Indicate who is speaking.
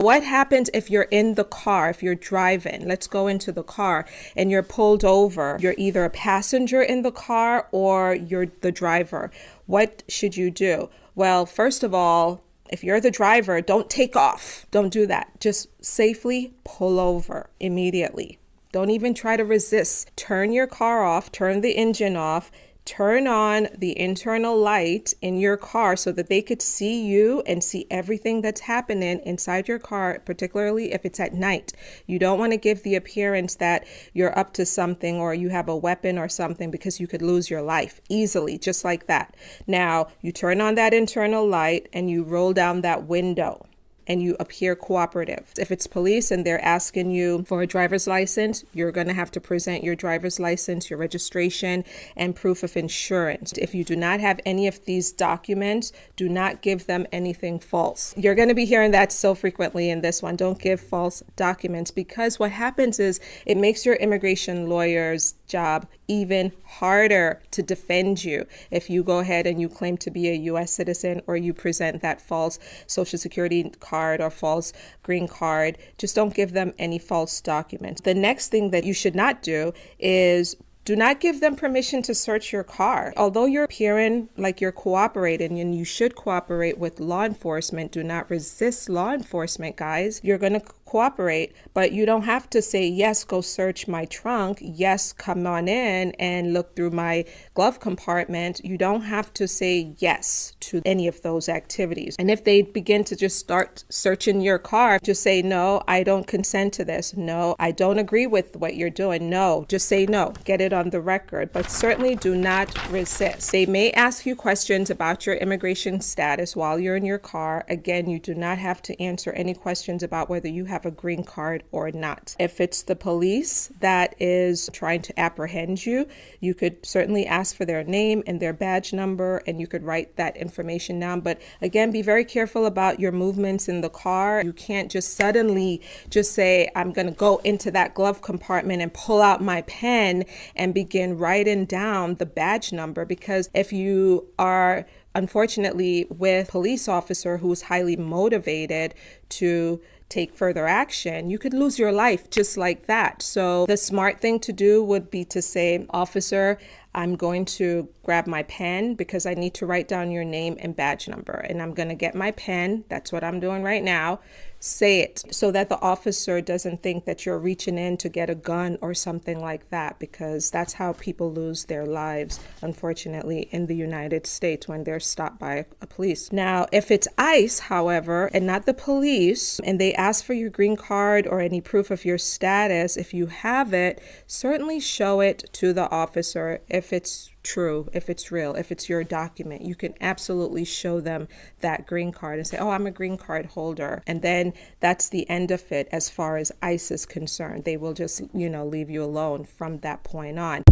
Speaker 1: What happens if you're in the car, if you're driving? Let's go into the car and you're pulled over. You're either a passenger in the car or you're the driver. What should you do? Well, first of all, if you're the driver, don't take off. Don't do that. Just safely pull over immediately. Don't even try to resist. Turn your car off, turn the engine off. Turn on the internal light in your car so that they could see you and see everything that's happening inside your car, particularly if it's at night. You don't want to give the appearance that you're up to something or you have a weapon or something, because you could lose your life easily, just like that. Now, you turn on that internal light and you roll down that window and you appear cooperative. If it's police and they're asking you for a driver's license, you're going to have to present your driver's license, your registration, and proof of insurance. If you do not have any of these documents, do not give them anything false. You're going to be hearing that so frequently in this one. Don't give false documents, because what happens is it makes your immigration lawyer's job even harder to defend you if you go ahead and you claim to be a U.S. citizen or you present that false Social Security card or false green card. Just don't give them any false documents. The next thing that you should not do is do not give them permission to search your car. Although you're appearing like you're cooperating and you should cooperate with law enforcement, do not resist law enforcement, guys. You're going to cooperate, but you don't have to say, yes, go search my trunk. Yes, come on in and look through my glove compartment. You don't have to say yes to any of those activities. And if they begin to just start searching your car, just say, no, I don't consent to this. No, I don't agree with what you're doing. No, just say no. Get it on the record, but certainly do not resist. They may ask you questions about your immigration status while you're in your car. Again, you do not have to answer any questions about whether you have a green card or not. If it's the police that is trying to apprehend you, you could certainly ask for their name and their badge number, and you could write that information down. But again, be very careful about your movements in the car. You can't just suddenly just say, I'm going to go into that glove compartment and pull out my pen and begin writing down the badge number, because if you are unfortunately with a police officer who's highly motivated to take further action, you could lose your life just like that. So the smart thing to do would be to say, officer, I'm going to grab my pen because I need to write down your name and badge number. And I'm going to get my pen. That's what I'm doing right now. Say it so that the officer doesn't think that you're reaching in to get a gun or something like that, because that's how people lose their lives, unfortunately, in the United States when they're stopped by a police. Now, if it's ICE, however, and not the police, and they ask for your green card or any proof of your status, if you have it, certainly show it to the officer. If it's true, if it's real, if it's your document, you can absolutely show them that green card and say, oh, I'm a green card holder. And then that's the end of it as far as ICE is concerned. They will just, leave you alone from that point on.